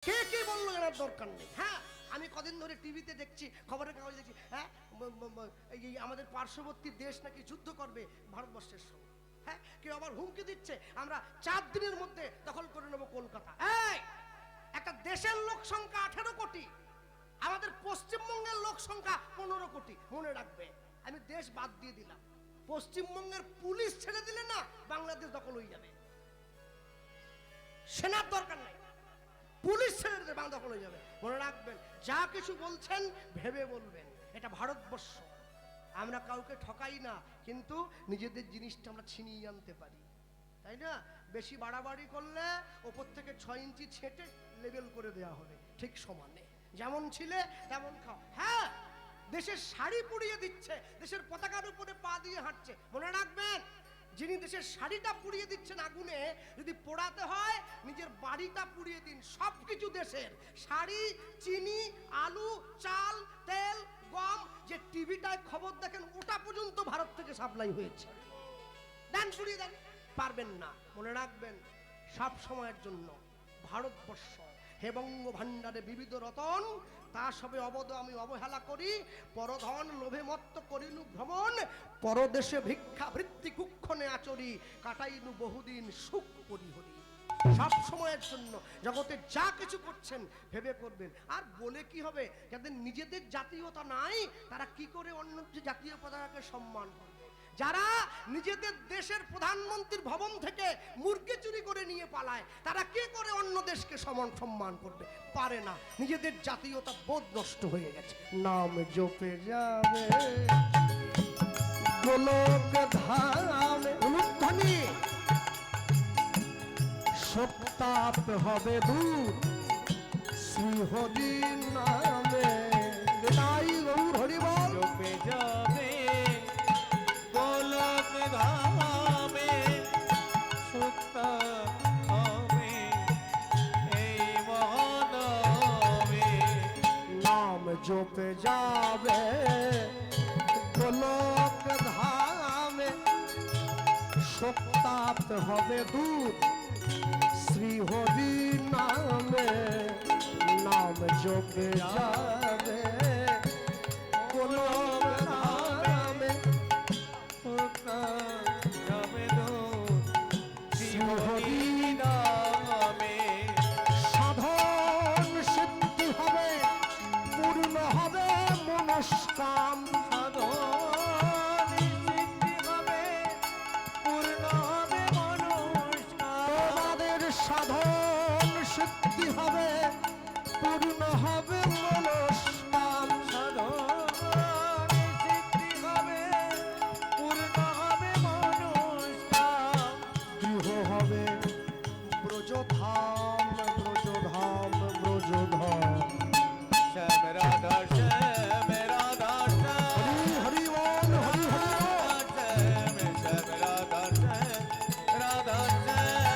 কে কি বললো এর দরকার নেই। হ্যাঁ, আমি কদিন ধরে টিভিতে দেখছি, খবরের কাগজে দেখছি, হ্যাঁ এই আমাদের পার্শ্ববর্তী দেশ নাকি যুদ্ধ করবে ভারতবর্ষের সঙ্গে। হ্যাঁ, কেউ আবার হুমকি দিচ্ছে আমরা 4 দিনের মধ্যে দখল করে নেব কলকাতা। এই একটা দেশের লোক সংখ্যা 18 কোটি, আমাদের পশ্চিমবঙ্গের লোক সংখ্যা 15 কোটি। মনে রাখবে, আমি দেশ বাদ দিয়ে দিলাম, পশ্চিমবঙ্গের পুলিশ ছেড়ে দিলে না বাংলাদেশ দখল হয়ে যাবে। সেনার দরকার নাই, পুলিশ ছেড়ে দিলে বাংলা দখল হয়ে যাবে। মনে রাখবেন, যা কিছু বলছেন ভেবে বলবেন। এটা ভারতবর্ষ, আমরা কাউকে ঠকাই না, কিন্তু নিজেদের জিনিসটা আমরা ছিনিয়ে আনতে পারি, তাই না? বেশি বাড়াবাড়ি করলে ওপর থেকে 6 ইঞ্চি ছেঁটে লেবেল করে দেওয়া হবে, ঠিক সমানে যেমন ছিলে তেমন খাও। হ্যাঁ, দেশের শাড়ি পুড়িয়ে দিচ্ছে, দেশের পতাকার উপরে পা দিয়ে হাঁটছে। মনে রাখবেন, যিনি দেশের শাড়িটা পুড়িয়ে দিচ্ছেন আগুনে, যদি পোড়াতে হয় নিজের বাড়িটা পুড়িয়ে দিন। সবকিছু দেশের, শাড়ি, চিনি, আলু, চাল, তেল, গম, যে টিভিটায় খবর দেখেন ওটা পর্যন্ত ভারত থেকে সাপ্লাই হয়েছে। দেন, পুড়িয়ে দেন, পারবেন না। মনে রাখবেন, সব সময়ের জন্য ভারতবর্ষ হে বঙ্গ ভাণ্ডারে বিবিধ রতন, তা সবে অবদ আমি অবহেলা করি। পরধন লোভে মত্ত করিনু ভ্রমণ, পরদেশে ভিক্ষা বৃত্তি কুক্ষণে আচরি, কাটাইনু বহুদিন সুখ পরিহরি। সব সময়ের জন্য জগতে যা কিছু করছেন ভেবে করবেন। আর বলে কি হবে, যাদের নিজেদের জাতীয়তা নাই তারা কি করে অন্য জাতীয় পতাকাকে সম্মান করবে? যারা নিজেদের দেশের প্রধানমন্ত্রীর ভবন থেকে মুরগি চুরি করে নিয়ে পালায়, তারা কি করে অন্য দেশকে সম্মান করবে? পারে না। নিজেদের জাতীয়তা বোধ নষ্ট হয়ে গেছে। নাম জপে যাবে গোলক ধামে, অনুধ্বনি সত্তাপ হবে দূর শ্রীহরি নামে। তাই গৌর হরি বল। জপে যাবে গোলক ধামে, সত্তা হবে এই মহানামে। নাম জপে যাবে গোলক ধামে, সত্তাপ হবে দূর শ্রীহরি নামে। নাম জপে যাবে গোলক ধামে, সত্তা যাবে দূর শ্রীহরি নামে। সাধন সিদ্ধি হবে, পূর্ণ হবে মনস্কাম। সাধন সিদ্ধি হবে, পূর্ণ হবে মনস্কাম। তোমাদের সাধন সিদ্ধি হবে, পূর্ণ হবে মনস্কাম। সাধন সিদ্ধি হবে, পূর্ণ হবে মনস্কাম। গৃহ হবে ব্রজধাম, ব্রজধাম, ব্রজধাম। শ্যাম রাধা শ্যাম রাধা হরি শ্যাম, হরি বল, হরি হরি বল। শ্যাম শ্যাম রাধা শ্যাম রাধা শ্যাম।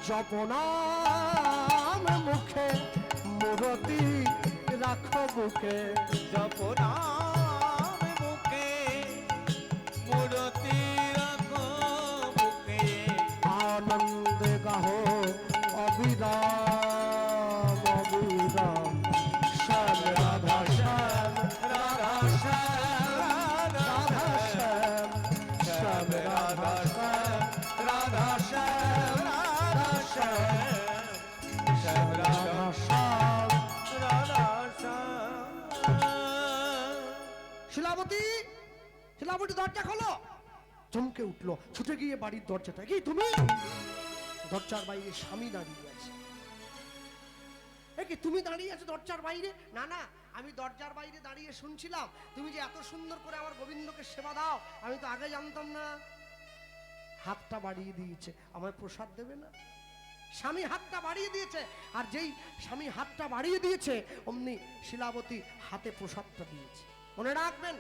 জপনাম মুখে মূরতি রাখো বুকে। জপনাম মুখে মূরতি রাখো বুকে। আনন্দ গাহো অবিরাম, অবিরাম। শ্যাম রাধা শ্যাম, রাধা শ্যাম রাধা শ্যাম, শ্যাম রাধা শ্যাম রাধা শ্যাম রাধা শ্যাম, শ্যাম রাধা শ্যাম রাধা শ্যাম। শিলাবতী, শিলাবতী দরজা খোলো। চমকে উঠলো, ছুটে গিয়ে বাড়ির দরজাটা, কি তুমি? দরজার বাইরে স্বামী দাঁড়িয়ে আছে। কি তুমি দাঁড়িয়ে আছো দরজার বাইরে? না না, আমি দরজার বাইরে দাঁড়িয়ে শুনছিলাম তুমি যে এত সুন্দর করে আমার গোবিন্দকে সেবা দাও, আমি তো আগে জানতাম না। হাতটা বাড়িয়ে দিয়েছে, আমায় প্রসাদ দেবে না? স্বামী হাতটা বাড়িয়ে দিয়েছে, আর যেই স্বামী হাতটা বাড়িয়ে দিয়েছে অমনি শিলাবতী হাতে প্রসাদটা দিয়েছে। মনে রাখবেন,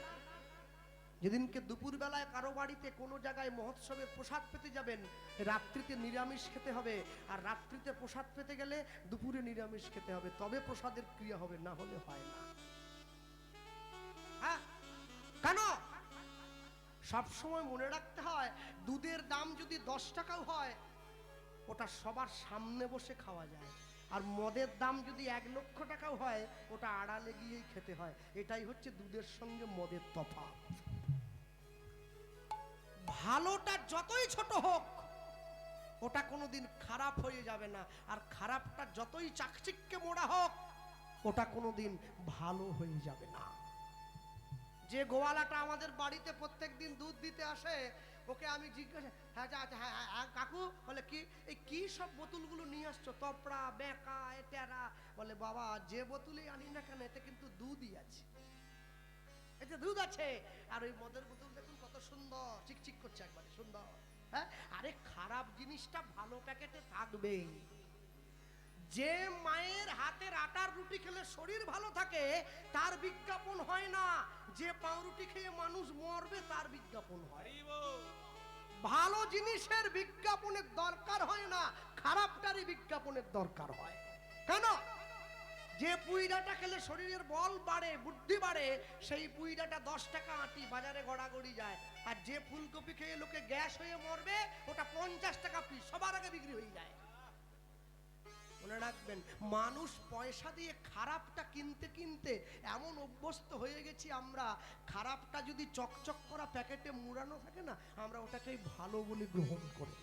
যেদিনকে দুপুর বেলায় কারো বাড়িতে কোনো জায়গায় মহোৎসবের প্রসাদ পেতে যাবেন, রাত্রিতে নিরামিষ খেতে হবে, আর রাত্রিতে প্রসাদ পেতে গেলে দুপুরে নিরামিষ খেতে হবে, তবে প্রসাদের ক্রিয়া হবে, না হলে হয় না। হ্যাঁ, কেন? সব সময় মনে রাখতে হয়, দুধের দাম যদি 10 টাকাও হয় ওটা সবার সামনে বসে খাওয়া যায়, আর মদের দাম যদি 1 লক্ষ টাকাও হয় ওটা আড়ালে গিয়েই খেতে হয়। এটাই হচ্ছে দুধের সঙ্গে মদের তফাৎ। ভালোটা যতই ছোট হোক ওটা কোনোদিন খারাপ হয়ে যাবে না, আর খারাপটা যতই চাকচিক্যে মোড়া হোক ওটা কোনোদিন ভালো হয়ে যাবে না। যে গোয়ালাটা আমাদের বাড়িতে প্রত্যেকদিন দুধ দিতে আসে, ওকে আমি জিজ্ঞাসা, হ্যাঁ আচ্ছা হ্যাঁ কাকু, বলে কি এই কি সব বোতলগুলো নিয়ে আসছো, তপড়া বেঁকা এটারা? বলে বাবা, যে বোতলই আনি না কেন এতে কিন্তু দুধই আছে, এতে দুধ আছে। আর ওই মদের বোতল দেখুন কত সুন্দর চিকচিক করছে, একবারে সুন্দর। হ্যাঁ, আরে খারাপ জিনিসটা ভালো প্যাকেটে থাকবেই। যে মায়ের হাতের আটার রুটি খেলে শরীর ভালো থাকে তার বিজ্ঞাপন হয় না, যে পাউরুটি খেয়ে মানুষ মরবে তার বিজ্ঞাপন হয়। ভালো জিনিসের বিজ্ঞাপনের দরকার হয় না, খারাপটারই বিজ্ঞাপনের দরকার হয়। কেন? যে পুইডাটা খেলে শরীরের বল বাড়ে, বুদ্ধি বাড়ে, সেই পুইডাটা 10 টাকা আটি বাজারে গড়াগড়ি যায়, আর যে ফুলকপি খেয়ে লোকে গ্যাস হয়ে মরবে ওটা 50 টাকা পিস সবার আগে বিক্রি হয়ে যায়। মনে রাখবেন, মানুষ পয়সা দিয়ে খারাপটা কিনতে কিনতে এমন অভ্যস্ত হয়ে গেছি আমরা, খারাপটা যদি চকচক করা প্যাকেটে মুড়ানো থাকে না, আমরা ওটাকেই ভালো বলে গ্রহণ করি।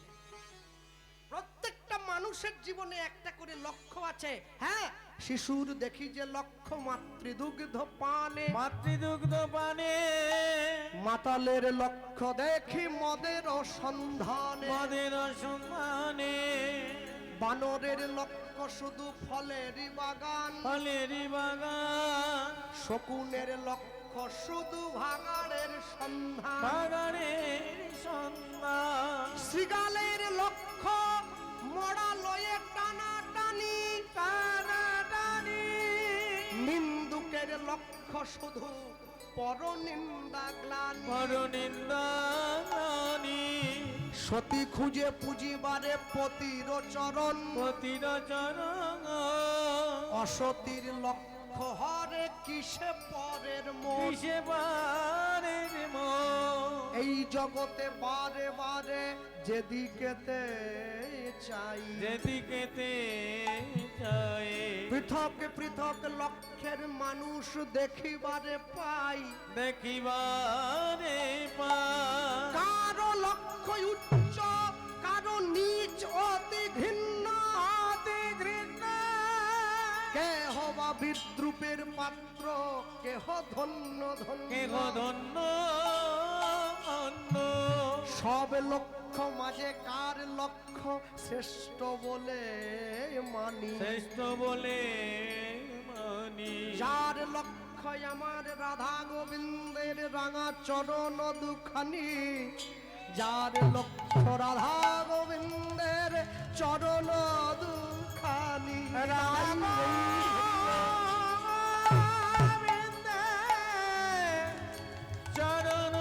প্রত্যেকটা মানুষের জীবনে একটা করে লক্ষ্য আছে। হ্যাঁ, শিশুর দেখি যে লক্ষ্য মাতৃদুগ্ধ পানে, মাতৃদুগ্ধ পানে, মাতালের লক্ষ্য দেখি মদের সন্ধানে, মদের সন্ধানে, বানরের লক্ষ্য শুধু ফলেরই বাগান, ফলেরই বাগান, শকুনের লক্ষ্য শুধু ভাগাড়ের সন্ধান, বাগানের সন্ধান, শৃগালের লক্ষ্য মরা লয়ে টানা টানি, টানাটানি, নিন্দুকের লক্ষ্য শুধু পরনিন্দা গ্লানি, পরনিন্দানি, সতী খুঁজে পুজিবারে পতির চরণ, পতির চরণ, অসতীর লক্ষ্য হরে কিসে পরের মন, কিসে বারের মন, এই জগতে বারে বারে যেদিকেতে চাই, যেদিকেতে চাই, পৃথক পৃথক লক্ষ্যের মানুষ দেখিবারে পাই, দেখিবারে পাই, কারো লক্ষ্য উচ্চ কারো নিচ অতি ঘৃণ্য, অতি ঘৃণা, কেহ বা বিদ্রুপের পাত্র, কেহ ধন্য কেহ ধন্য, ধন্য অন্য, সব লক্ষ্য মাঝে কার লক্ষ্য শ্রেষ্ঠ বলে মানি, শ্রেষ্ঠ বলে মানি, যার লক্ষ্য আমার রাধা গোবিন্দের রাঙা চরণ দুখানি, যার লক্ষ্য রাধা গোবিন্দের চরণ দুখানি, চরণ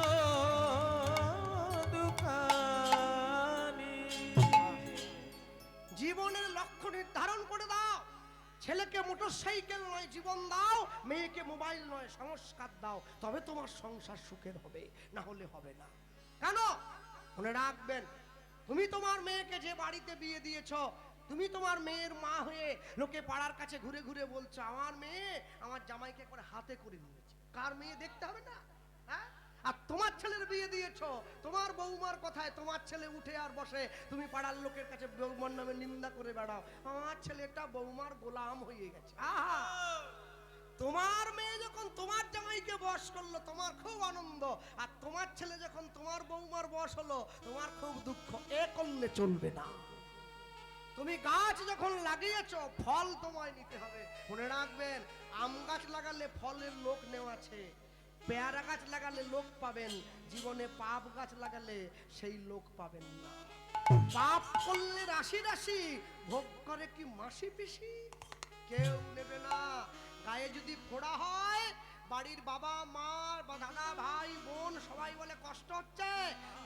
দুখানি। জীবনের লক্ষ্য নির্ধারণ করে দাও। ছেলেকে মোটরসাইকেল নয় জীবন দাও, মেয়েকে মোবাইল নয় সংস্কার দাও, তবে তোমার সংসার সুখের হবে, না হলে হবে না। কেন? মনে রাখবেন, তুমি তোমার মেয়েকে যে বাড়িতে বিয়ে দিয়েছো, তুমি তোমার মেয়ের মা হয়ে লোকে পাড়ার কাছে ঘুরে ঘুরে বলছো আমার মেয়ে আমার জামাইকে করে হাতে করে নিয়েছে। কার মেয়ে দেখতে হবে না? হ্যাঁ, আর তোমার ছেলের বিয়ে দিয়েছো, তোমার বৌমার কথায় তোমার ছেলে উঠে আর বসে, তুমি পাড়ার লোকের কাছে বৌমার নামে নিন্দা করে বেড়াও, আমার ছেলেটা বৌমার গোলাম হয়ে গেছে। আহা, তোমার মেয়ে যখন তোমার জামাইকে বশ করলো তোমার খুব আনন্দ, আর তোমার ছেলে যখন তোমার বৌমার বশ হলো তোমার খুব দুঃখ। এ করলে চলবে না। তুমি গাছ যখন লাগিয়েছো ফল তোমায় নিতে হবে। মনে রাখবেন, আম গাছ লাগালে ফলের লোক নেওয়াছে, পেয়ারা গাছ লাগালে লোক পাবেন, জীবনে পাপ গাছ লাগালে সেই লোক পাবেন না। পাপ করলে রাশি রাশি, ভোগ করে কি মাসি পিসি। কেউ নেবে না। গায়ে যদি ফোড়া হয়, বাড়ির বাবা মা বা দাদা ভাই বোন সবাই বলে কষ্ট হচ্ছে,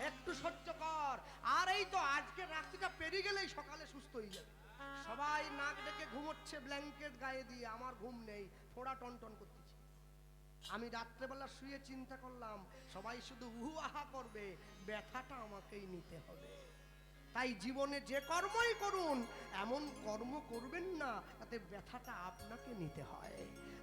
একটু সহ্য কর। আর এই তো আজকে রাত্রিটা পেরিয়ে গেলেই সকালে সুস্থ হয়ে যাবে। সবাই নাক ডেকে ঘুমোচ্ছে ব্ল্যাঙ্কেট গায়ে দিয়ে, আমার ঘুম নেই, ফোড়া টনটন করতেছে। আমি রাত্রেবেলা শুয়ে চিন্তা করলাম, সবাই শুধু উহু আহা করবে, ব্যথাটা আমাকেই নিতে হবে। তাই জীবনে যে কর্মই করুন, এমন কর্ম করবেন না তাতে ব্যথাটা আপনাকে নিতে হয়।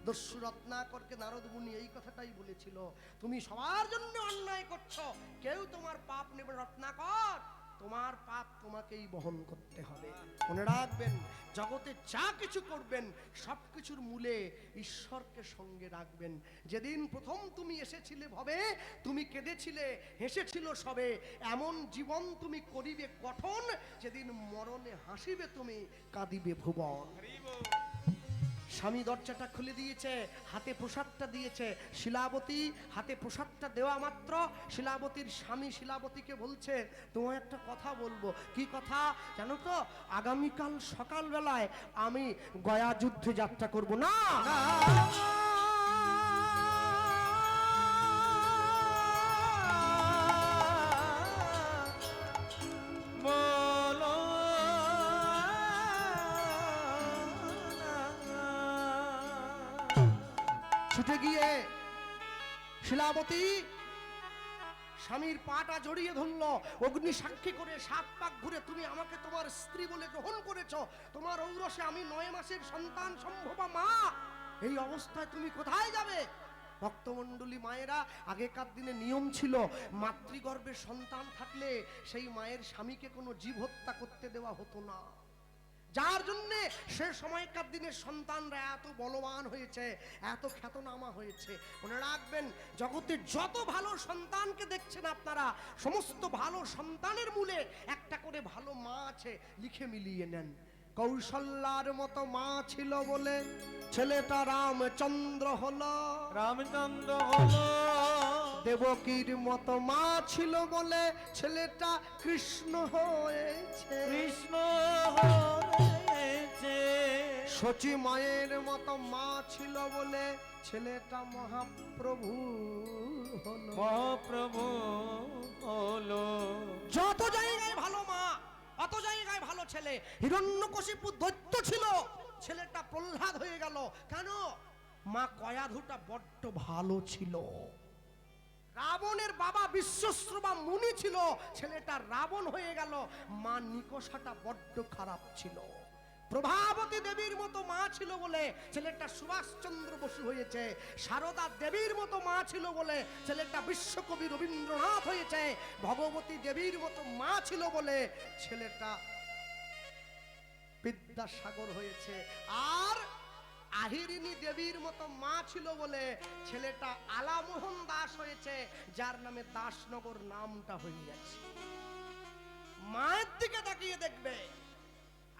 দস্যু রত্নাকরকে নারদ মুনি এই কথাটাই বলেছিল, তুমি সবার জন্য অন্যায় করছো, কেউ তোমার পাপ নেবে রত্নাকর, তোমার পাপ তোমাকেই বহন করতে হবে। মনে রাখবেন, জগতে যা কিছু করবেন সবকিছুর মূলে ঈশ্বরকে সঙ্গে রাখবেন। যেদিন প্রথম তুমি এসেছিলে ভবে, তুমি কেঁদেছিলে হেসেছিল সবে, এমন জীবন তুমি করিবে গঠন, যেদিন মরণে হাসিবে তুমি, কাঁদিবে ভুবন। স্বামী দরজাটা খুলে দিয়েছে, হাতে প্রসাদটা দিয়েছে। শিলাবতী হাতে প্রসাদটা দেওয়া মাত্র শিলাবতীর স্বামী শিলাবতীকে বলছে, তোমায় একটা কথা বলবো। কি কথা জানো তো? আগামীকাল সকালবেলায় আমি গয়া যুদ্ধে যাত্রা করব। না বলো ছুটে গিয়ে শিলাবতী স্বামীর পাটা জড়িয়ে ধরলো, অগ্নি সাক্ষী করে 7 পাক ঘুরে, তুমি আমাকে তোমার স্ত্রী বলে গ্রহণ করেছো, তোমার ঔরসে আমি 9 মাসের সন্তান সম্ভবা মা, এই অবস্থায় তুমি কোথায় যাবে? ভক্তমণ্ডলী মায়েরা, আগেকার দিনে নিয়ম ছিল, মাতৃগর্ভে সন্তান থাকলে সেই মায়ের স্বামীকে কোনো জীব হত্যা করতে দেওয়া হতো না। যার জন্যে সে সময়কার দিনের সন্তানরা এত বলবান হয়েছে, এত খ্যাতনামা হয়েছে। মনে রাখবেন, জগতে যত ভালো সন্তানকে দেখছেন আপনারা, সমস্ত ভালো সন্তানের মূলে একটা করে ভালো মা আছে, লিখে মিলিয়ে নেন। কৌশল্যার মতো মা ছিল বলে ছেলেটা রামচন্দ্র হলো, রামচন্দ্র হলো। দেবকীর মতো মা ছিল বলে ছেলেটা কৃষ্ণ হয়েছে, কৃষ্ণ হয়েছে। সচি মায়ের মতো মা ছিল বলে ছেলেটা মহাপ্রভু হলো। মহাপ্রভু হলো। যত জায়গায় ভালো মা, অত জায়গায় ভালো ছেলে। হিরণ্যকশিপু দৈত্য ছিল, ছেলেটা প্রহ্লাদ হয়ে গেল। কেন? মা কয়াধুটা বড্ড ভালো ছিল। রাবণের বাবা বিশ্বশ্রবা মুনি ছিল, ছেলেটা রাবণ হয়ে গেল। মা নিকষাটা বড্ড খারাপ ছিল। প্রভাবতী দেবীর মতো মা ছিল বলে ছেলেটা সুভাষচন্দ্র বসু হয়েছে। সারদা দেবীর মতো মা ছিল বলে ছেলেটা বিশ্বকবি রবীন্দ্রনাথ হয়েছে। ভগবতী দেবীর মতো মা ছিল বলে ছেলেটা বিদ্যাসাগর হয়েছে। আর আহিরিনী দেবীর মতো মা ছিল বলে ছেলেটা আলামোহন দাস হয়েছে, যার নামে দাসনগর নামটা হয়ে যাচ্ছে। মায়ের দিকে তাকিয়ে দেখবে,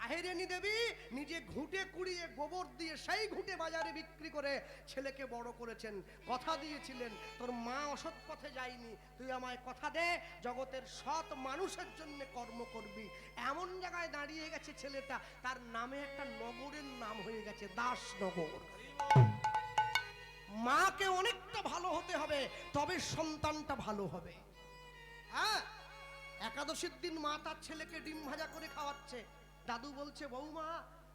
আহিরিনী দেবী নিজে ঘুঁটে কুড়িয়ে গোবর দিয়ে সেই ঘুঁটে বাজারে বিক্রি করে ছেলেকে বড় করেছেন। কথা দিয়েছিলেন, তোর মা অসৎ পথে যায়নি, তুই আমায় কথা দে জগতের সৎ মানুষের জন্য কর্ম করবি। এমন জায়গায় দাঁড়িয়ে গেছে ছেলেটা, তার নামে একটা নগরের নাম হয়ে গেছে দাসনগর। মাকে অনেকটা ভালো হতে হবে, তবে সন্তানটা ভালো হবে। হ্যাঁ, একাদশীর দিন মা তার ছেলেকে ডিম ভাজা করে খাওয়াচ্ছে। দাদু বলছে, বৌমা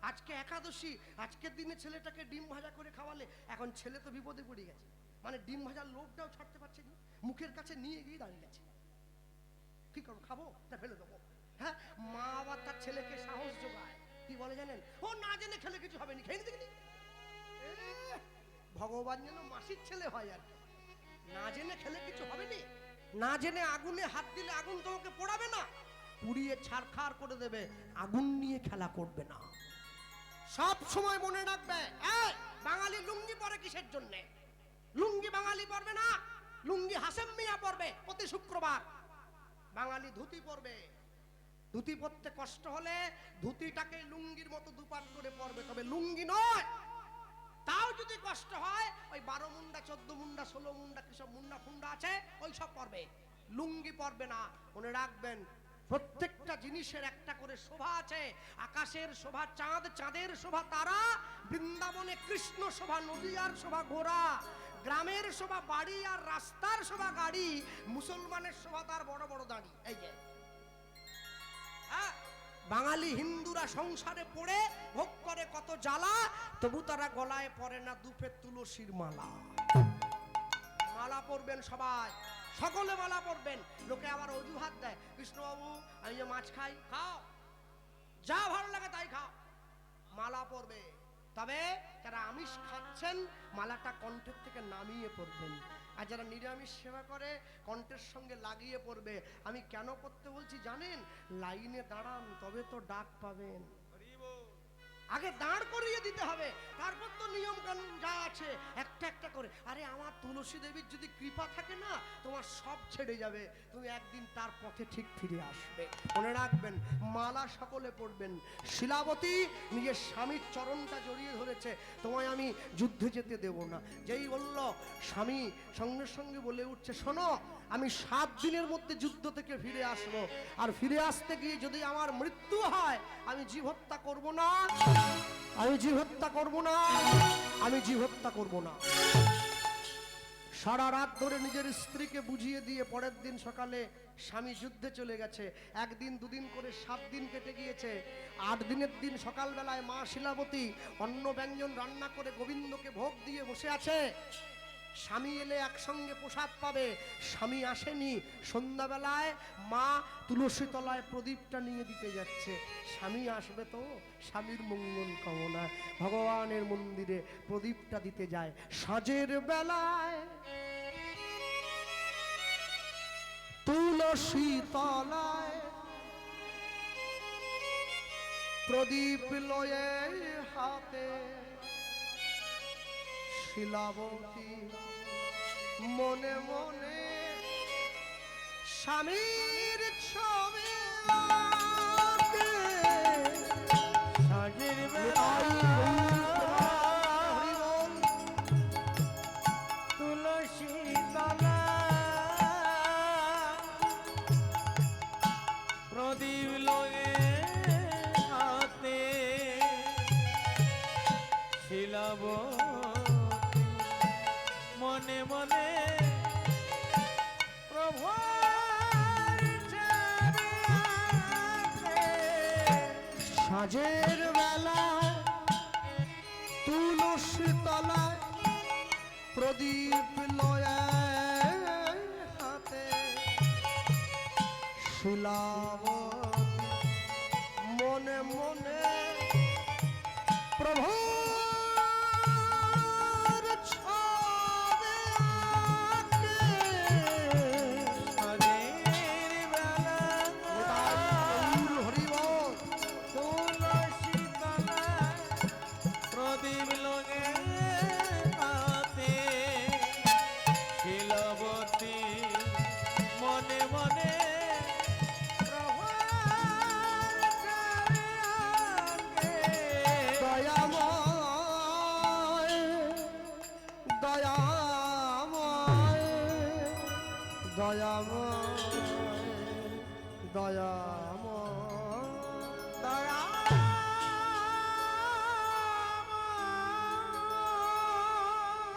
আজকে একাদশী, আজকের দিনে ছেলেটাকে ডিম ভাজা করে খাওয়ালে। এখন ছেলে তো বিপদে পড়ে গেছে, মানে ডিম ভাজার লোভটাও ছাড়তে পারছে না, মুখের কাছে নিয়ে গিয়ে দাঁড়িয়ে গেছে। কি করবো, খাবো না ফেলে দেবো? হ্যাঁ, মা আবার তার ছেলেকে সাহস যোগায়, কি বলে জানেন? ও না জেনে খেলে কিছু হবে না, খেয়ে দেখি। ভগবান যেন মাসির ছেলে হয় আর কি। না জেনে খেলে কিছু হবে না, না জেনে আগুনে হাত দিলে আগুন তোমাকে পোড়াবে না, পুড়িয়ে ছারখার করে দেবে, আগুন নিয়ে খেলা করবে না। সব সময় মনে রাখবে, বাঙালি লুঙ্গি পরে কিসের জন্য? লুঙ্গি বাঙালি পরবে না, লুঙ্গি হাসেম মিয়া পরবে প্রতি শুক্রবার। বাঙালি ধুতি পরবে, ধুতি পরতে কষ্ট হলে ধুতিটাকে লুঙ্গির মতো দুপাট করে পরবে, তবে লুঙ্গি নয়। তাও যদি কষ্ট হয়, ওই 12 মুন্ডা 14 মুন্ডা 16 মুন্ডা কি সব মুন্ডা ফুন্ডা আছে, ওই সব পরবে, লুঙ্গি পরবে না। মনে রাখবেন, প্রত্যেকটা জিনিসের একটা করে শোভা আছে। আকাশের শোভা চাঁদ, চাঁদের শোভা তারা, বৃন্দাবনে কৃষ্ণ শোভা নদী আর শোভা ঘোড়া, গ্রামের শোভা বাড়ি আর রাস্তার শোভা গাড়ি, মুসলমানের শোভা তার বড় বড় দাড়ি। এই যে বাঙালি হিন্দুরা সংসারে পড়ে ভোগ করে কত জ্বালা, তবু তারা গলায় পরে না দুফে তুলসীর মালা। মালা পরবেন সবাই, সকলে মালা পরবেন। লোকে আবার অজুহাত দেয়, কৃষ্ণবাবু আমি যে মাছ খাই, খাও, যা ভালো লাগে তাই খাও, মালা পরবে। তবে যারা আমিষ খাচ্ছেন মালাটা কণ্ঠের থেকে নামিয়ে পড়বেন, আর যারা নিরামিষ সেবা করে কণ্ঠের সঙ্গে লাগিয়ে পড়বে। আমি কেন করতে বলছি জানেন? লাইনে দাঁড়ান, তবে তো ডাক পাবেন। আগে দাঁড় করিয়ে দিতে হবে, তারপর তো নিয়ম কানুন যা আছে একটা একটা করে। আরে আমার তুলসী দেবীর যদি কৃপা থাকে না, তোমার সব ছেড়ে যাবে, তুমি একদিন তার পথে ঠিক ফিরে আসবে। মনে রাখবেন, মালা সকলে পড়বেন। শিলাবতী নিজের স্বামীর চরণটা জড়িয়ে ধরেছে, তোমায় আমি যুদ্ধে যেতে দেব না। যেই বলল, স্বামী সঙ্গে সঙ্গে বলে উঠছে, শোনো আমি 7 দিনের মধ্যে যুদ্ধ থেকে ফিরে আসবো, আর ফিরে আসতে গিয়ে যদি আমার মৃত্যু হয়, আমি জীব হত্যা করব না, আমি জীব হত্যা করব না, আমি জীব হত্যা করব না। সারা রাত ধরে নিজের স্ত্রীকে বুঝিয়ে দিয়ে পরের দিন সকালে স্বামী যুদ্ধে চলে গেছে। একদিন দুদিন করে 7 দিন কেটে গিয়েছে। 8 দিনের দিন সকালবেলায় মা শিলাবতী অন্ন ব্যঞ্জন রান্না করে গোবিন্দকে ভোগ দিয়ে বসে আছে। স্বামী এলে একসঙ্গে প্রসাদ পাবে, স্বামী আসেনি। সন্ধ্যাবেলায় মা তুলসী তলায় প্রদীপটা নিয়ে দিতে যাচ্ছে, স্বামী আসবে তো, স্বামীর মঙ্গল কামনায় ভগবানের মন্দিরে প্রদীপটা দিতে যায়। সাঁঝের বেলায় তুলসী তলায় প্রদীপ লয়ে হাতে শিলাবতী মনে মনে স্বামীর ছবি আঁকে। সাজের বেলা তুলসী তলা প্রদীপ লয়ে হাতে শিলাবতী মনে মনে সাঁঝের বেলায় তুলসী তলায় প্রদীপ লয়ে হাতে শিলাবতী মনে মনে প্রভু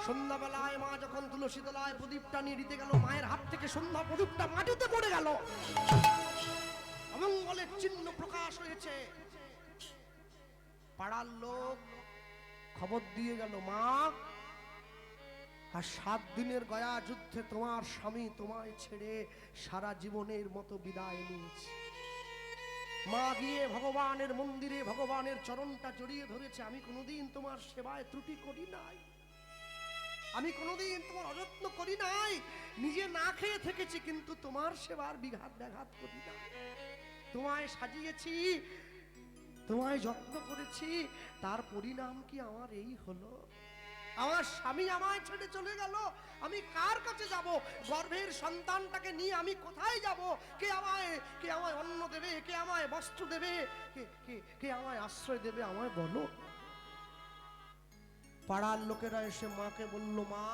সন্ধ্যাবেলায় মা যখন তুলসী তলায় প্রদীপটা নিয়ে দিতে গেল, মায়ের হাত থেকে সন্ধ্যা প্রদীপটা মাটিতে পড়ে গেল, অমঙ্গলের চিহ্ন প্রকাশ হয়েছে। পাড়ার লোক খবর দিয়ে গেল, মা আর 7 দিনের গয়া যুদ্ধে তোমার স্বামী তোমায় ছেড়ে সারা জীবনের মতো বিদায় নিয়েছে। মা গিয়ে ভগবানের মন্দিরে ভগবানের চরণটা জড়িয়ে ধরেছে, আমি কোনোদিন তোমার সেবায় ত্রুটি করি নাই, আমি কোনোদিন তোমার অযত্ন করি নাই, নিজে না খেয়ে থেকেছি, কিন্তু তোমার সেবার বিঘাত ব্যাঘাত করি না। তোমায় সাজিয়েছি, তোমায় যত্ন করেছি, তার পরিণাম কি আমার এই হলো? আমার স্বামী আমায় ছেড়ে চলে গেল, আমি কার কাছে যাব? গর্ভের সন্তানটাকে নিয়ে আমি কোথায় যাব? কে আমায় অন্ন দেবে, কে আমায় বস্ত্র দেবে, কে আমায় আশ্রয় দেবে, আমায় বলো। পাড়ার লোকেরা এসে মাকে বলল, মা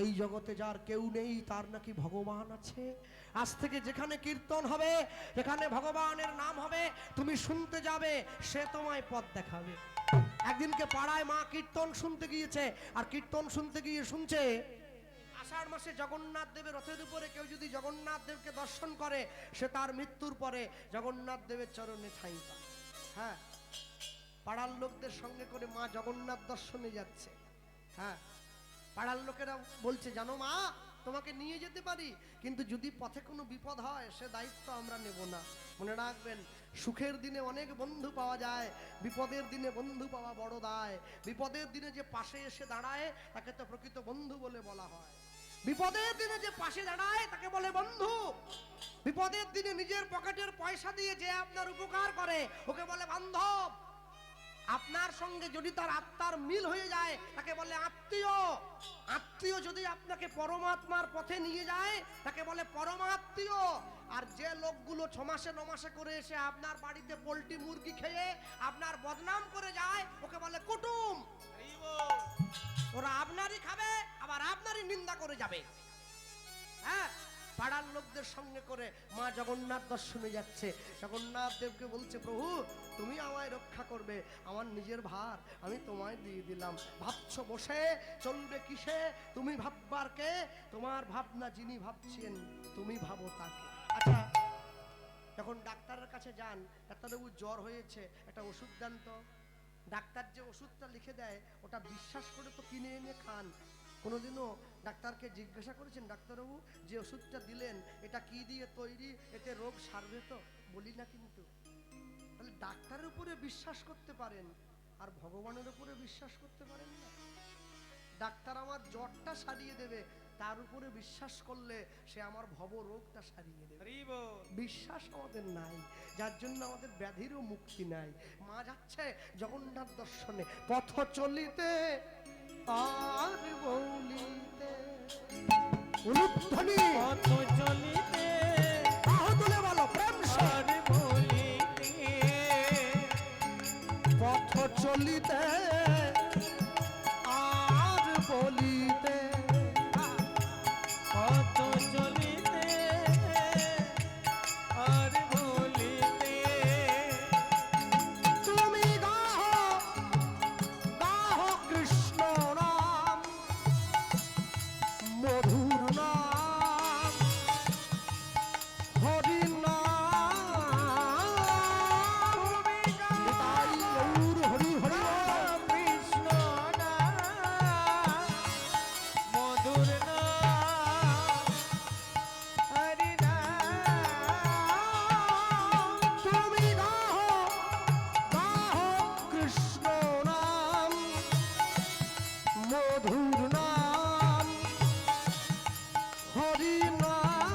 এই জগতে যার কেউ নেই তার নাকি ভগবান আছে। আজ থেকে যেখানে কীর্তন হবে, যেখানে ভগবানের নাম হবে, তুমি শুনতে যাবে, সে তোমায় পথ দেখাবে। একদিনকে পাড়ায় মা কীর্তন শুনতে গিয়েছে, আর কীর্তন শুনতে গিয়ে শুনছে আষাঢ় মাসে জগন্নাথ দেবের রথের উপরে কেউ যদি জগন্নাথ দেবকে দর্শন করে, সে তার মৃত্যুর পরে জগন্নাথ দেবের চরণে ঠাঁই পায়। হ্যাঁ, পাড়ার লোকদের সঙ্গে করে মা জগন্নাথ দর্শনে যাচ্ছে। হ্যাঁ, পাড়ার লোকেরা বলছে, জানো মা, তোমাকে নিয়ে যেতে পারি, কিন্তু যদি পথে কোনো বিপদ হয় সে দায়িত্ব আমরা নেব না। মনে রাখবেন, সুখের দিনে অনেক বন্ধু পাওয়া যায়, বিপদের দিনে বন্ধু পাওয়া বড় দায়। বিপদের দিনে যে পাশে এসে দাঁড়ায় তাকে তো প্রকৃত বন্ধু বলে বলা হয়। বিপদের দিনে যে পাশে দাঁড়ায় তাকে বলে বন্ধু। বিপদের দিনে নিজের পকেটের পয়সা দিয়ে যে আপনার উপকার করে ওকে বলে বান্ধব। আপনার সঙ্গে যদি তার আত্মার মিল হয়ে যায় তাকে বলে আত্মীয়। আত্মীয় যদি আপনাকে পরমাত্মার পথে নিয়ে যায় তাকে বলে পরমাত্মীয়। আর যে লোকগুলো 6 মাসে 9 মাসে করে এসে আপনার বাড়িতে পোল্ট্রি মুরগি খেয়ে আপনার বদনাম করে যায় ওকে বলে কুটুম। ওরা আপনারই খাবে আবার আপনারই নিন্দা করে যাবে। হ্যাঁ, পাড়ার লোকদের সঙ্গে করে মা জগন্নাথ দর্শনে যাচ্ছে। জগন্নাথ দেবকে বলছে, প্রভু তুমি আমায় রক্ষা করবে, আমার নিজের ভার আমি তোমায় দিয়ে দিলাম। ভাবছো বসে চলবে কিসে, তুমি ভাববার কে, তোমার ভাবনা যিনি ভাবছেন তুমি ভাবো তাকে। আচ্ছা, যখন ডাক্তারের কাছে যান, ডাক্তারবাবু জ্বর হয়েছে, একটা ওষুধ দেন তো। ডাক্তার যে ওষুধটা লিখে দেয় ওটা বিশ্বাস করে তো কিনে এনে খান। কোনোদিনও ডাক্তারকে জিজ্ঞাসা করেছেন, ডাক্তারবাবু যে ওষুধটা দিলেন এটা কি দিয়ে তৈরি, এতে রোগ সারবে তো? বলি না। কিন্তু তাহলে ডাক্তারের উপরে বিশ্বাস করতে পারেন আর ভগবানের উপরে বিশ্বাস করতে পারেন না। ডাক্তার আমার জ্বরটা সারিয়ে দেবে, তার উপরে বিশ্বাস করলে সে আমার ভব রোগটা সারিয়ে দেবে। বিশ্বাস আমাদের নাই, যার জন্য আমাদের ব্যাধিরও মুক্তি নাই। মা যাচ্ছে জগন্নাথ দর্শনে, পথ চলিতে আর বলিতে উলুধ্বনি, পথ চলিতে বাহু তুলে বলো প্রেম সে। আর বলিতে, পথ চলিতে আর বলিতে, পথ চলিতে আর বলিতে, তুমি গাহো গাহো কৃষ্ণ নাম, মধুর নাম, হরি নাম। নিতাই গৌর হরি হরি বল। কৃষ্ণ নাম, মধুর নাম, হরি নাম। তুমি গাহো গাহো কৃষ্ণ নাম, মধুর নাম, হরি নাম।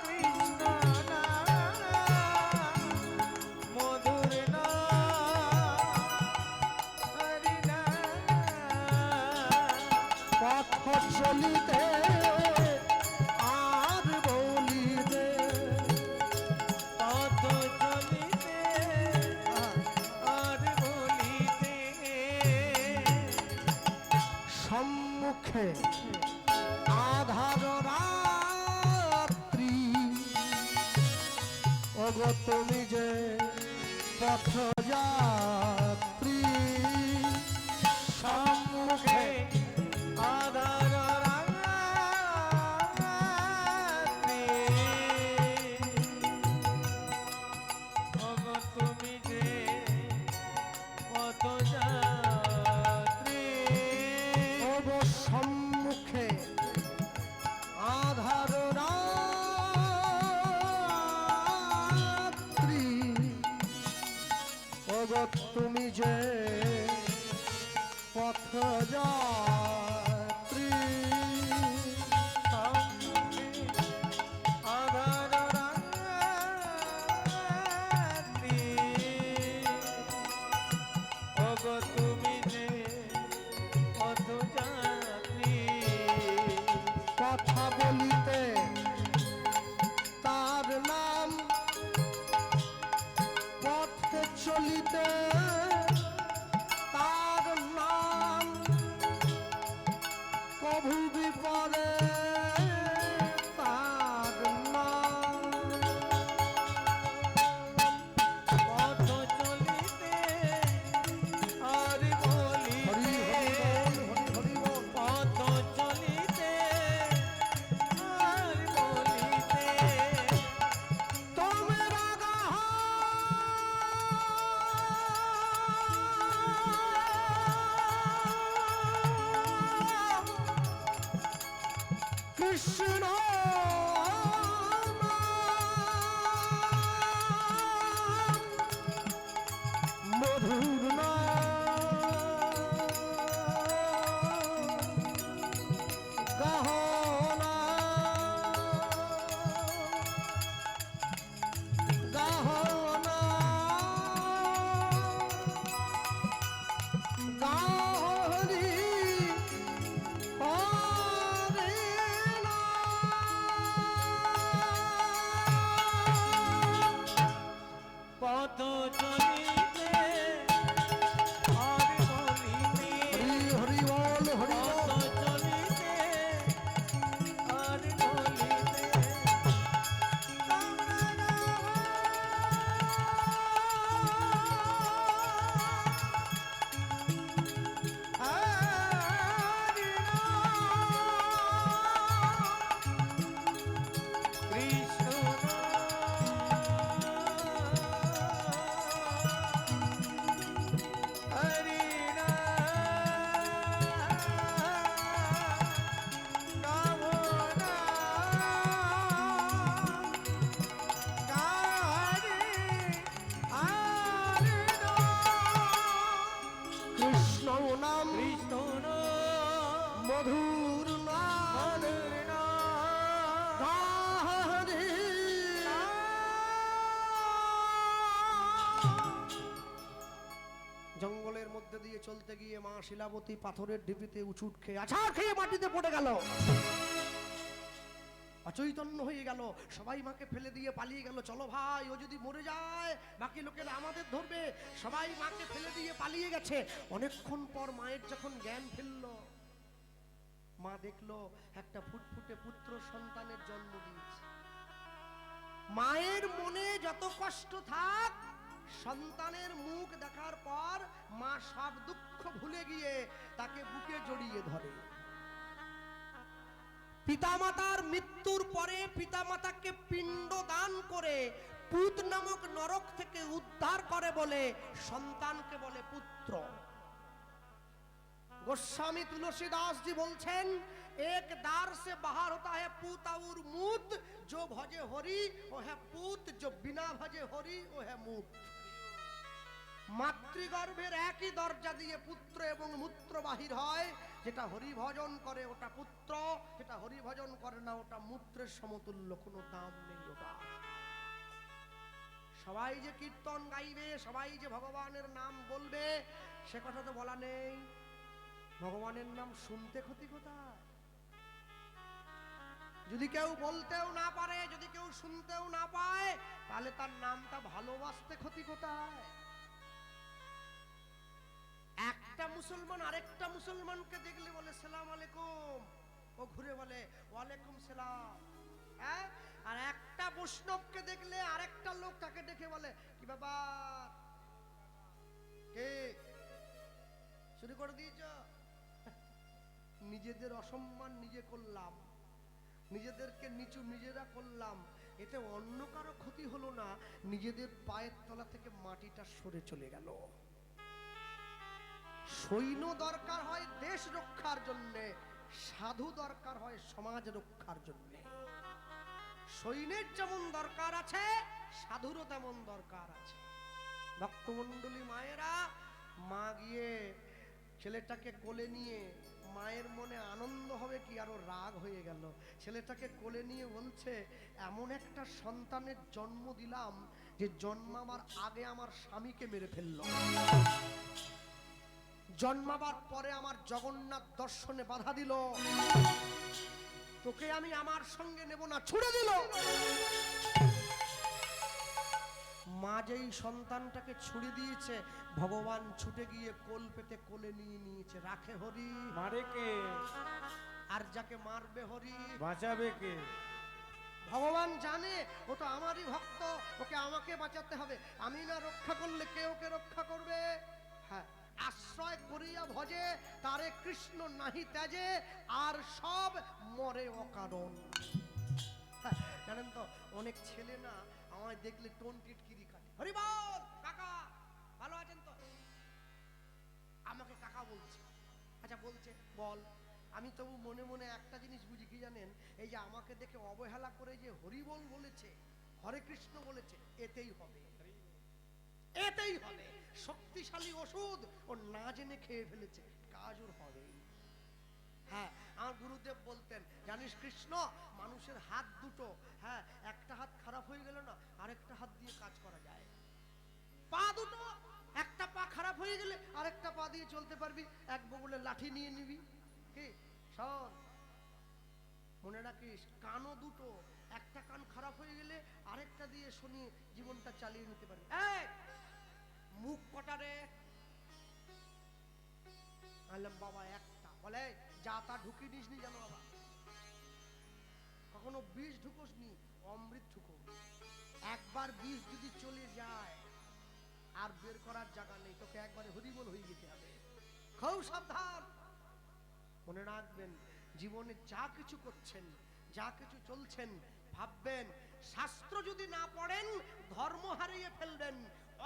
কৃষ্ণ নাম, মধুর নাম, হরি নাম। পথ চলিতে আর বলিতে, পথ চলিতে আর বলিতে, সম্মুখে আধার রাত্রি, ওগো তুমি যে পথ যাত্রী। সম্মুখে আধার রাত্রি, ওগো তুমি যে পথ যাত্রী। ওগো সম্মুখে আধার রাত্রি, ওগো তুমি যে পথ যাত্রী। সম্মুখে আধার রাত্রি, ওগো তুমি যে পথ যাত্রী। কথা বলিতে তার নাম, পথে চলিতে কৃষ্ণ মধুর গহনা গহনা গাহরি হরে পথ চলিতে আর বলিতে হরি হরি বল হরি পথ বল চলিতে আর বলিতে কৃষ্ণ হরি কৃষ্ণ নাম কৃষ্ণ মধুর নাম গাহরি জঙ্গলের মধ্যে দিয়ে চলতে গিয়ে মা শিলাবতী পাথরের ঢিপিতে উচুট খেয়ে আছাড় খেয়ে মাটিতে পড়ে গেল, অচৈতন্য হয়ে গেল। সবাই মাকে ফেলে দিয়ে পালিয়ে গেল। চলো ভাই, ও যদি মরে যায় বাকি লোকেরা আমাদের ধরবে। সবাই মাকে ফেলে দিয়ে পালিয়ে গেছে। অনেকক্ষণ পর মায়ের যখন জ্ঞান ফিরল, মা দেখলো একটা ফুটফুটে পুত্র সন্তানের জন্ম দিয়েছে। মায়ের মনে যত কষ্ট থাক, সন্তানের মুখ দেখার পর মা সব দুঃখ ভুলে গিয়ে তাকে বুকে জড়িয়ে ধরে। পিতামাতার মৃত্যুর পরে পিতামাতাকে পিণ্ড দান করে পুত নামক নরক থেকে উদ্ধার করে বলে সন্তানকে বলে পুত্র। गोस्वामी तुलसीदास जी বলছেন, एक दार से बाहर होता है पूत और मूत, जो भजे हरि वो है पूत, जो बिना भजे हरि वो है मूत। মাতৃগর্ভের একই দরজা দিয়ে পুত্র এবং মূত্র বাহির হয়। যেটা হরি ভজন করে ওটা পুত্র, যেটা হরি ভজন করে না ওটা মূত্রের সমতুল্য, কোনো দাম নেই ওটা। সবাই যে কীর্তন গাইবে, সবাই যে ভগবানের নাম বলবে, সে কথা তো বলা নেই। ভগবানের নাম শুনতে ক্ষতি কোথায়? যদি কেউ বলতেও না পারে, যদি কেউ শুনতেও না পায়, তাহলে তার নামটা ভালোবাসতে ক্ষতি কোথায়? একটা মুসলমান আরেকটা মুসলমানকে দেখলে বলে সালাম আলাইকুম, ও ঘুরে বলে ওয়ালাইকুম সালাম। হ্যাঁ, আর একটা বৈষ্ণবকে দেখলে আরেকটা লোক তাকে দেখে বলে কি ব্যাপার, কে শুরু করে দিয়েছ? নিজেদের অসম্মান নিজে করলাম, নিজেদেরকে নিচু নিজেরা করলাম, এতে অন্য কারো ক্ষতি হলো না, নিজেদের পায়ের তলা থেকে মাটিটা সরে চলে গেল। সৈন্য দরকার হয় দেশ রক্ষার জন্য, সাধু দরকার হয় সমাজ রক্ষার জন্য। সৈন্যের যেমন দরকার আছে, সাধুরও তেমন দরকার আছে। ভক্তমণ্ডলী মায়েরা, মা গিয়ে ছেলেটাকে কোলে নিয়ে, মায়ের মনে আনন্দ হবে কি আরো রাগ হয়ে গেল। ছেলেটাকে কোলে নিয়ে বলছে, এমন একটা সন্তানের জন্ম দিলাম যে জন্মাবার আগে আমার স্বামীকে মেরে ফেললো, জন্মাবার পরে আমার জগন্নাথ দর্শনে বাধা দিল, তোকে আমি আমার সঙ্গে নেব না, ছুড়ে দিল। মা যেই সন্তানটাকে ছুড়ে দিয়েছে, ভগবান ছুটে গিয়ে কোল পেতে কোলে নিয়ে নিয়েছে। রাখে হরি, মারে কে? আর যাকে মারবে হরি বাঁচাবে কে? ভগবান জানে ও তো আমারই ভক্ত, ওকে আমাকে বাঁচাতে হবে। আমি না রক্ষা করলে কে ওকে রক্ষা করবে? হ্যাঁ, আশ্রয় করিয়া ভজে তারে কৃষ্ণ নাহি ত্যাজে, আর সব মরে অকারণ। হ্যাঁ, জানেন তো অনেক ছেলে না আমায় দেখলে টোন টিটকিরি কাটে, হরি বল কাকা ভালো আছেন তো, আমাকে কাকা বলছে। আচ্ছা বলছে বল, আমি তবু মনে মনে একটা জিনিস বুঝি কি জানেন, এই যে আমাকে দেখে অবহেলা করে যে হরিবল বলেছে, হরে কৃষ্ণ বলেছে, এতেই হবে, এতেই হবে। শক্তিশালী ওষুধ ও না জেনে খেয়ে ফেলেছে, কাজ ওর হবে। হ্যাঁ, আমার গুরুদেব বলতেন, জানিস কৃষ্ণ, মানুষের হাত দুটো, হ্যাঁ, একটা হাত খারাপ হয়ে গেল না, আরেকটা হাত দিয়ে কাজ করা যায়। পা দুটো, একটা পা খারাপ হয়ে গেলে আরেকটা পা দিয়ে চলতে পারবি, এক বগলের লাঠি নিয়ে নিবি। কি শোন, মনে রাখিস, কানও দুটো, একটা কান খারাপ হয়ে গেলে আরেকটা দিয়ে শুনিয়ে জীবনটা চালিয়ে নিতে পারবি। এই মুখ কটা রে? আনলাম বাবা একটা। বলে যা তা ঢুকি নিস নি জানো বাবা, কখনো বিষ ঢুকোস নি, অমৃত ঢুকো। একবার বিষ যদি চলে যায় আর বের করার জায়গা নেই, তোকে একবারে হরিবল হয়ে যেতে হবে। খুব সাবধান। মনে রাখবেন, জীবনে যা কিছু করছেন, যা কিছু চলছেন, ভাববেন শাস্ত্র যদি না পড়েন ধর্ম হারিয়ে ফেলবেন,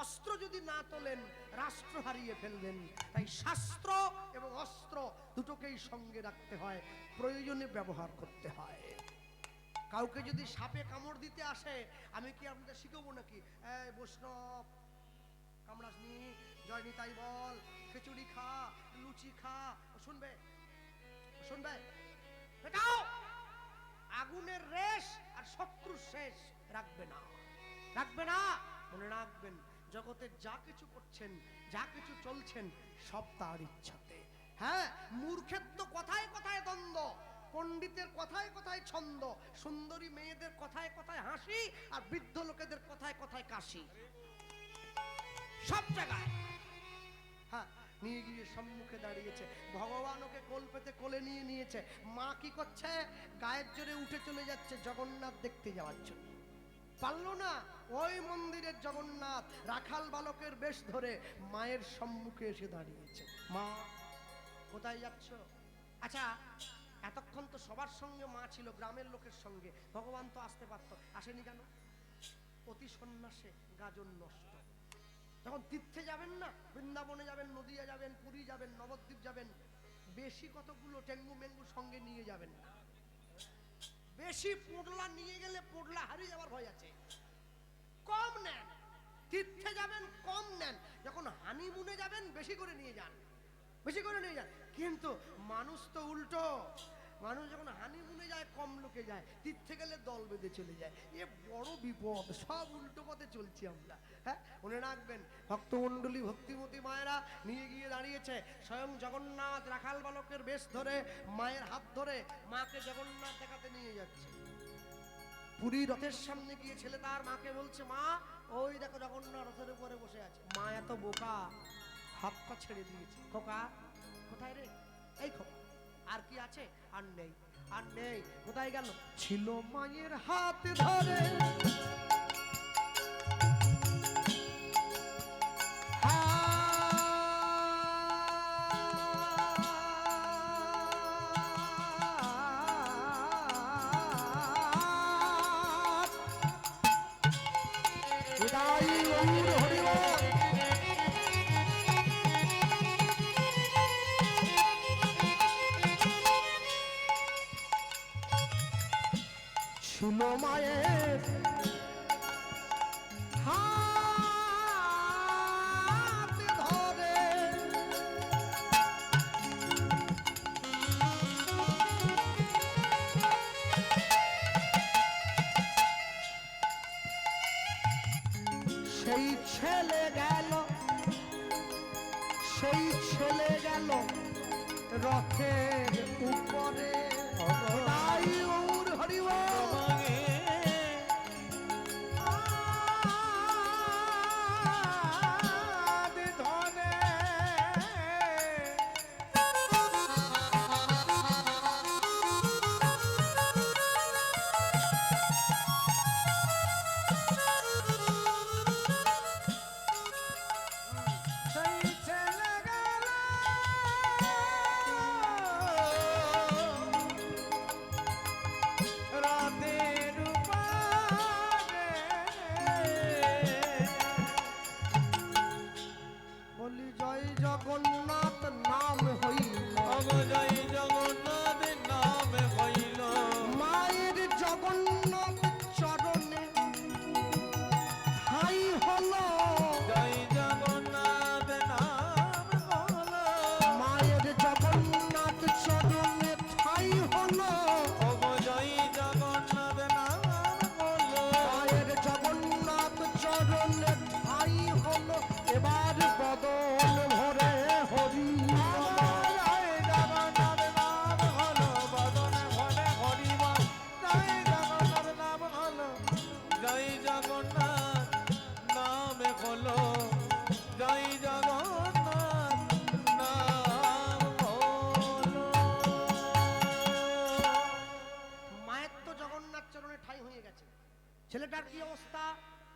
অস্ত্র যদি না তোলেন রাষ্ট্র হারিয়ে ফেলবেন। তাই শাস্ত্র এবং অস্ত্র দুটোকেই সঙ্গে রাখতে হয়, প্রয়োজনে ব্যবহার করতে হয়। কাউকে যদি সাপে কামড় দিতে আসে, আমি কি আপনাদের শিখাবো নাকি, এই বৈষ্ণব কামড়াসনি, জয় নিতাই বল, খিচুড়ি খা, লুচি খা? শুনবে? শুনবে? এটাও আগুনের রেশ আর শত্রুর শেষ রাখবে না, রাখবে না। মনে রাখবেন, জগতে যা কিছু করছেন, যা কিছু চলছেন, সব তার ইচ্ছাতে। হ্যাঁ, মূর্খের তো কথায় কথায় দ্বন্দ্ব, পণ্ডিতের কথায় কথায় ছন্দ, সুন্দরী মেয়েদের কথায় কথায় হাসি, আর বৃদ্ধ লোকেদের কথায় কথায় কাশি, সব জায়গায়। হ্যাঁ, নিয়ে গিয়ে সম্মুখে দাঁড়িয়েছে, ভগবান ওকে কোল পেতে কোলে নিয়ে নিয়েছে। মা কি করছে? গায়ের জোরে উঠে চলে যাচ্ছে জগন্নাথ দেখতে যাওয়ার জন্য। পারল না, ওই মন্দিরের জগন্নাথ রাখাল বালকের বেশ ধরে মায়ের সম্মুখে এসে দাঁড়িয়েছে। মা কোথায় যাচ্ছ? আচ্ছা, এতক্ষণ তো সবার সঙ্গে মা ছিল, গ্রামের লোকের সঙ্গে, ভগবান তো আসতে পারত, আসেনি কেন? অতি সন্ন্যাসে গাজন নষ্ট। যখন তীর্থে যাবেন না, বৃন্দাবনে যাবেন, নদিয়া যাবেন, পুরী যাবেন, নবদ্বীপ যাবেন, বেশি কতগুলো টেঙ্গু মেঙ্গু সঙ্গে নিয়ে যাবেন না। বেশি পোডলা নিয়ে গেলে পোডলা হারিয়ে যাওয়ার ভয় আছে। কম নেন, তীর্থে যাবেন কম নেন, যখন হানিমুনে যাবেন বেশি করে নিয়ে যান, বেশি করে নিয়ে যান। কিন্তু মানুষ তো উল্টো, মানুষ যখন হানিমুনে যায় কম লোকে যায়, তীর্থে গেলে দল বেঁধে চলে যায়। এ বড় বিপদ, সব উল্টো পথে চলছি আমরা। হ্যাঁ, মনে রাখবেন, ভক্তমণ্ডলী ভক্তিমতী মায়েরা নিয়ে গিয়ে দাঁড়িয়েছে, স্বয়ং জগন্নাথ রাখাল বালকের বেশ ধরে মায়ের হাত ধরে মাকে জগন্নাথ দেখাতে নিয়ে যাচ্ছে। পুরী রথের সামনে গিয়ে ছেলে তার মাকে বলছে, মা ওই দেখো জগন্নাথ রথের উপরে বসে আছে। মা এত বোকা, হাতটা ছেড়ে দিয়েছে। খোকা কোথায় রে? এই খোকা, আর কি আছে? আর নেই, আর নেই। কোথায় গেল? ছিল মায়ের হাত ধরে ছিল মায়ের হাত ধরে, সেই ছেলে গেল, সেই ছেলে গেল রথের উপরে। তাই ওর হরিবল।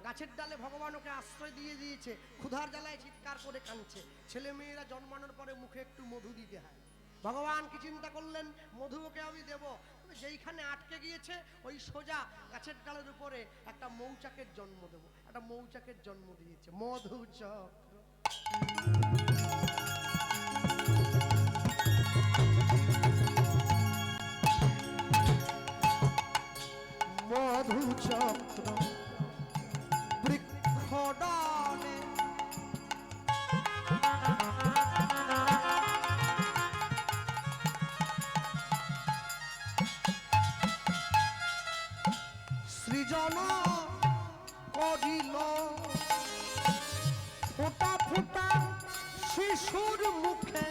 গাছের ডালে ভগবান ওকে আশ্রয় দিয়ে দিয়েছে, ক্ষুধার জ্বালায় চিৎকার করে কাঁদছে। ছেলে মেয়েরা জন্মানোর পরে মুখে একটু মধু দিতে হয়। ভগবান কি চিন্তা করলেন, মধু ওকে আমি দেব, যেইখানে আটকে গিয়েছে ওই সোজা গাছের ডালের উপরে একটা মৌচাকের জন্ম দেব। একটা মৌচাকের জন্ম দিয়েছে, মধুচক্র। মধুচক্র বৃক্ষডালে সৃজন করিল, ফোঁটা ফোঁটা শিশুর মুখে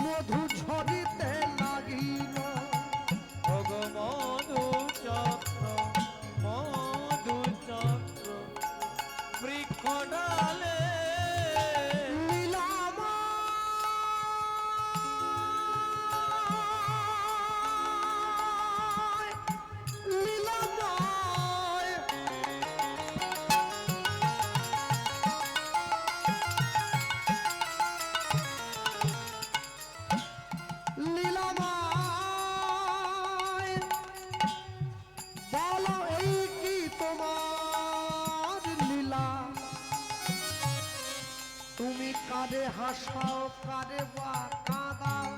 মধু ঝরিতে লাগিল। মধু চক্র বৃক্ষ ডালে লীলাময়, লীলাময়, লীলাময়, বলো এই কি তোমার লীলা? তুমি কারে হাসাও, কারে বা কাঁদাও,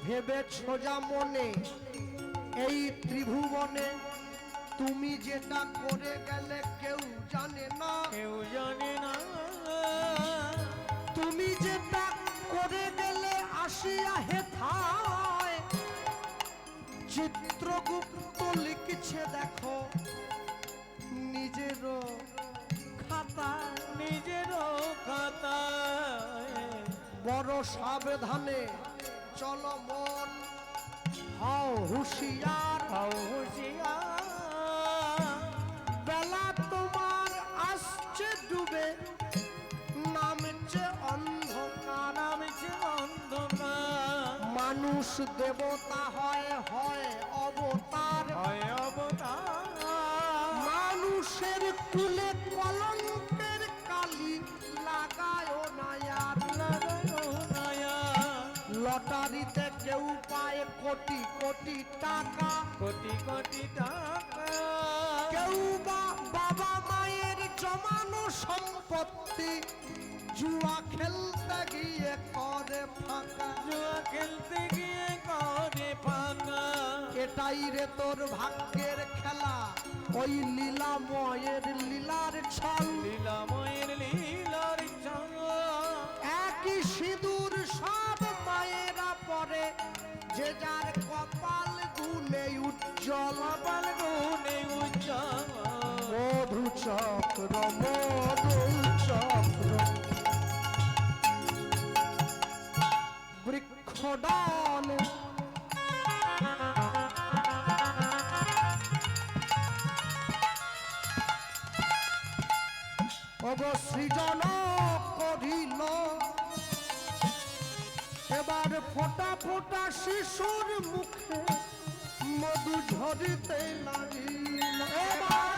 ভেবেছ যা মনে এই ত্রিভুবনে তুমি যেটা করে গেলে কেউ জানে না। কেউ জানে না, তুমি যেটা করে গেলে আসিয়া হেথায় চিত্রগুপ্ত লিখছে দেখো নিজের খাতায়। নিজেরও খাতায় বড় সাবধানে চলো মন, হও হুঁশিয়ার, বেলা তোমার আসছে ডুবে, নামছে অন্ধকার। মানুষ দেবতা হয়, হয় অবতার, মানুষের কুলে কলঙ্কের কালি লাগায় নায়ার। লটারিতে কেউ পায় কোটি কোটি টাকা, কোটি কোটি টাকা, কেউ বা বাবা মায়ের জমানো সম্পত্তি জুয়া খেলতে গিয়ে করে ফাঁকা। জুয়া খেলতে গিয়ে করে ফাঁকা। এটাই রে তোর ভাগ্যের খেলা, ওই লীলাময়ের লীলার ছল। লীলাময়ের লীলার ছল। একই সিঁদুর সব মায়েরা পরে, যে যার কপাল গুনে উজ্জ্বল। কপাল গুনে উজ্জ্বল। মধুচক্র মধুচক্র বৃক্ষডালে অবসৃজন করিল, এবার ফোঁটা ফোঁটা শিশুর মুখে মধু ঝরিতে লাগিল। এবার